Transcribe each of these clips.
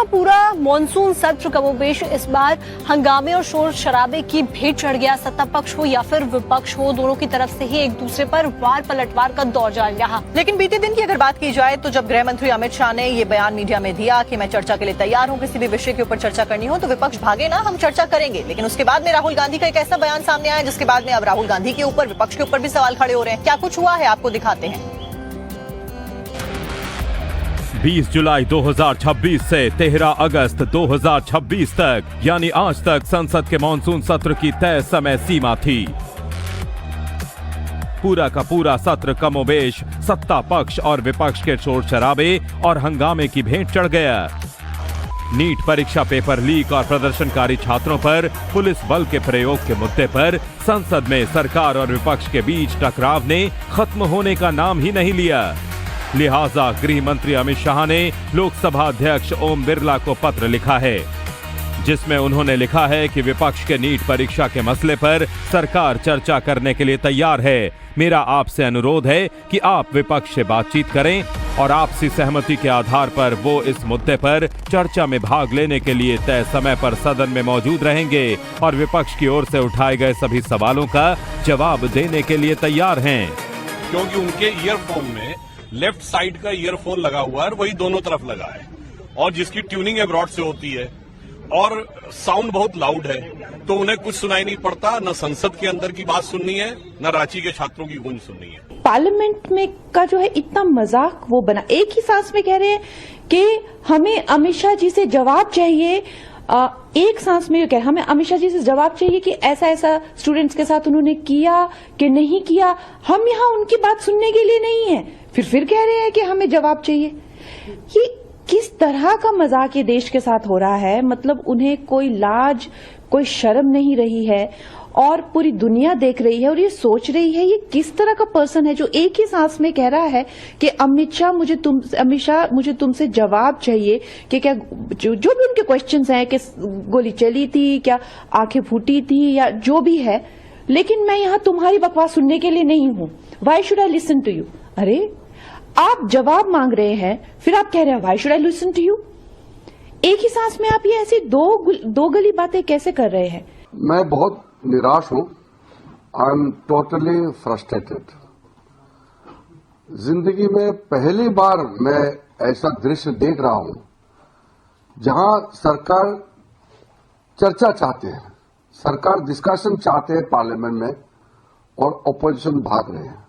का पूरा मॉनसून सत्र कमोबेश इस बार हंगामे और शोर शराबे की भेंट चढ़ गया। सत्ता पक्ष हो या फिर विपक्ष हो, दोनों की तरफ से ही एक दूसरे पर वार पलटवार का दौर जारी रहा। लेकिन बीते दिन की अगर बात की जाए तो जब गृह मंत्री अमित शाह ने ये बयान मीडिया में दिया कि मैं चर्चा के लिए तैयार हूं, किसी भी विषय के ऊपर चर्चा करनी हो तो विपक्ष भागे ना, हम चर्चा करेंगे। लेकिन उसके बाद में राहुल गांधी का एक ऐसा बयान सामने आया जिसके बाद में अब राहुल गांधी के ऊपर, विपक्ष के ऊपर भी सवाल खड़े हो रहे हैं। क्या कुछ हुआ है आपको दिखाते हैं। 20 जुलाई 2026 से 13 अगस्त 2026 तक यानी आज तक संसद के मॉनसून सत्र की तय समय सीमा थी। पूरा का पूरा सत्र कमोबेश सत्ता पक्ष और विपक्ष के शोर शराबे और हंगामे की भेंट चढ़ गया। नीट परीक्षा पेपर लीक और प्रदर्शनकारी छात्रों पर पुलिस बल के प्रयोग के मुद्दे पर संसद में सरकार और विपक्ष के बीच टकराव ने खत्म होने का नाम ही नहीं लिया। लिहाजा गृह मंत्री अमित शाह ने लोकसभा अध्यक्ष ओम बिरला को पत्र लिखा है, जिसमें उन्होंने लिखा है कि विपक्ष के नीट परीक्षा के मसले पर सरकार चर्चा करने के लिए तैयार है। मेरा आपसे अनुरोध है कि आप विपक्ष से बातचीत करें और आपसी सहमति के आधार पर वो इस मुद्दे पर चर्चा में भाग लेने के लिए तय समय पर सदन में मौजूद रहेंगे और विपक्ष की ओर से उठाए गए सभी सवालों का जवाब देने के लिए तैयार हैं। क्योंकि उनके ईयरफोन में लेफ्ट साइड का ईयरफोन लगा हुआ है, वही दोनों तरफ लगा है, और जिसकी ट्यूनिंग एब्रॉड से होती है और साउंड बहुत लाउड है, तो उन्हें कुछ सुनाई नहीं पड़ता। न संसद के अंदर की बात सुननी है, न रांची के छात्रों की गूंज सुननी है। पार्लियामेंट में का जो है इतना मजाक वो बना, एक ही सांस में कह रहे हैं कि हमें अमित शाह जी से जवाब चाहिए। एक सांस में कह हमें अमित शाह जी से जवाब चाहिए कि ऐसा ऐसा स्टूडेंट्स के साथ उन्होंने किया कि नहीं किया। हम यहाँ उनकी बात सुनने के लिए नहीं है, फिर कह रहे हैं कि हमें जवाब चाहिए। ये किस तरह का मजाक ये देश के साथ हो रहा है। मतलब उन्हें कोई लाज, कोई शर्म नहीं रही है और पूरी दुनिया देख रही है और ये सोच रही है ये किस तरह का पर्सन है जो एक ही सांस में कह रहा है कि अमित शाह मुझे तुमसे जवाब चाहिए कि क्या जो भी उनके क्वेश्चंस हैं कि गोली चली थी, क्या आंखें फूटी थी या जो भी है, लेकिन मैं यहाँ तुम्हारी बकवास सुनने के लिए नहीं हूँ। Why should I listen to you. अरे आप जवाब मांग रहे हैं, फिर आप कह रहे हैं why should I listen to you. एक ही सांस में आप ये ऐसी दो गली बातें कैसे कर रहे हैं। मैं बहुत निराश हूं। I am totally frustrated. जिंदगी में पहली बार मैं ऐसा दृश्य देख रहा हूं जहां सरकार चर्चा चाहते हैं, सरकार डिस्कशन चाहते हैं पार्लियामेंट में और ऑपोजिशन भाग रहे हैं।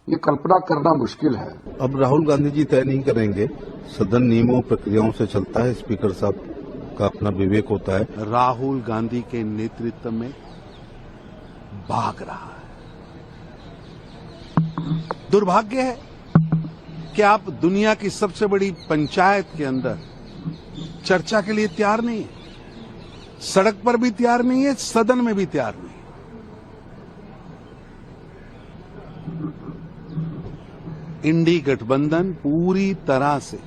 ये कल्पना करना मुश्किल है। अब राहुल गांधी जी तय नहीं करेंगे, सदन नियमों प्रक्रियाओं से चलता है, स्पीकर साहब का अपना विवेक होता है। राहुल गांधी के नेतृत्व में भाग रहा है। दुर्भाग्य है कि आप दुनिया की सबसे बड़ी पंचायत के अंदर चर्चा के लिए तैयार नहीं है, सड़क पर भी तैयार नहीं है, सदन में भी तैयार नहीं। इंडी गठबंधन पूरी तरह से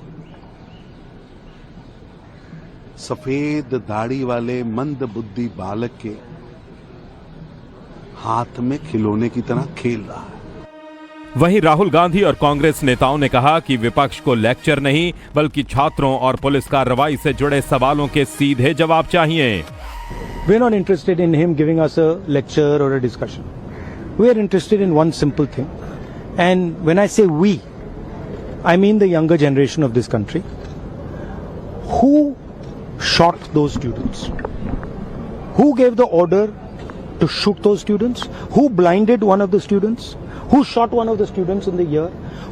सफेद दाढ़ी वाले मंद बुद्धि बालक के हाथ में खिलौने की तरह खेल रहा है। वहीं राहुल गांधी और कांग्रेस नेताओं ने कहा कि विपक्ष को लेक्चर नहीं बल्कि छात्रों और पुलिस कार्रवाई से जुड़े सवालों के सीधे जवाब चाहिए। We are not interested in him giving us a lecture or a discussion. We are interested in one simple thing. And when I say we, I mean the younger generation of this country. Who shot those students? Who gave the order to shoot those students? Who blinded one of the students? Who shot one of the students in the ear?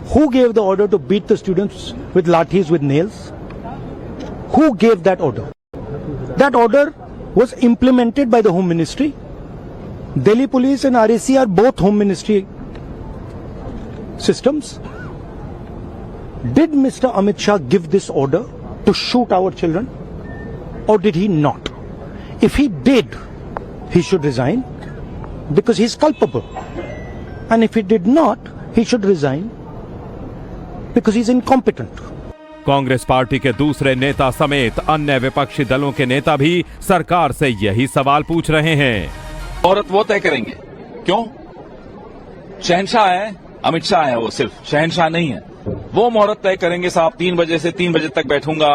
Who gave the order to beat the students with lathis, with nails? Who gave that order? That order was implemented by the Home Ministry. Delhi Police and RAC are both Home Ministry systems. Did Mr. Amit Shah give this order to shoot our children or did he not? If he did, he should resign because he's culpable. And if he did not, he should resign because he's incompetent. Congress party के दूसरे नेता समेत अन्य विपक्षी दलों के नेता भी सरकार से यही सवाल पूछ रहे हैं। औरत वो तय करेंगे। क्यों? शहंशाह है, अमित शाह है, वो सिर्फ शहंशाह नहीं है। वो मुहूर्त तय करेंगे साहब 3 बजे से 3 बजे तक बैठूंगा,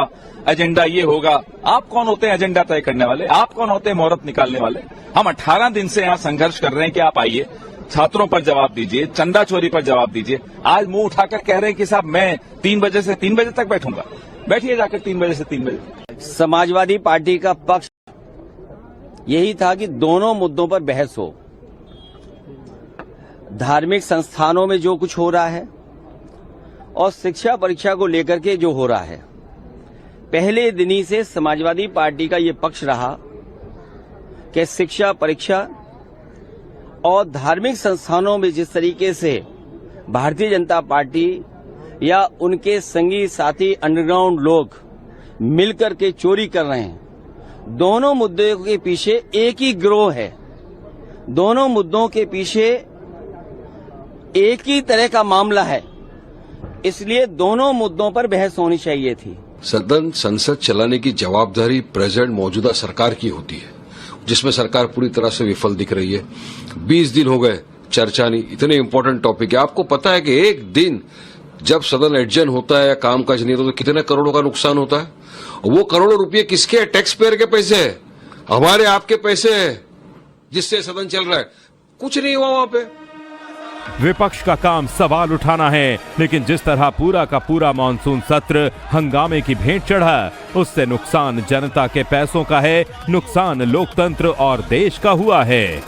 एजेंडा ये होगा। आप कौन होते हैं एजेंडा तय करने वाले? आप कौन होते हैं मुहूर्त निकालने वाले? हम 18 दिन से यहाँ संघर्ष कर रहे हैं कि आप आइए, छात्रों पर जवाब दीजिए, चंदा चोरी पर जवाब दीजिए। आज मुंह उठाकर कह रहे हैं कि साहब मैं 3 बजे से 3 बजे तक बैठूंगा। बैठिए जाकर 3 बजे से 3 बजे। समाजवादी पार्टी का पक्ष यही था कि दोनों मुद्दों पर बहस हो। धार्मिक संस्थानों में जो कुछ हो रहा है और शिक्षा परीक्षा को लेकर के जो हो रहा है, पहले दिन ही से समाजवादी पार्टी का ये पक्ष रहा कि शिक्षा परीक्षा और धार्मिक संस्थानों में जिस तरीके से भारतीय जनता पार्टी या उनके संगी साथी अंडरग्राउंड लोग मिलकर के चोरी कर रहे हैं, दोनों मुद्दों के पीछे एक ही गिरोह है, दोनों मुद्दों के पीछे एक ही तरह का मामला है, इसलिए दोनों मुद्दों पर बहस होनी चाहिए थी। सदन संसद चलाने की जवाबदारी प्रेजेंट मौजूदा सरकार की होती है, जिसमें सरकार पूरी तरह से विफल दिख रही है। 20 दिन हो गए चर्चा नहीं, इतने इंपॉर्टेंट टॉपिक है। आपको पता है कि एक दिन जब सदन एडजर्न होता है या कामकाज नहीं होता तो कितने करोड़ों का नुकसान होता है। वो करोड़ों रुपये किसके है? टैक्स पेयर के पैसे है, हमारे आपके पैसे है, जिससे सदन चल रहा है। कुछ नहीं हुआ वहां पे। विपक्ष का काम सवाल उठाना है, लेकिन जिस तरह पूरा का पूरा मानसून सत्र हंगामे की भेंट चढ़ा, उससे नुकसान जनता के पैसों का है, नुकसान लोकतंत्र और देश का हुआ है।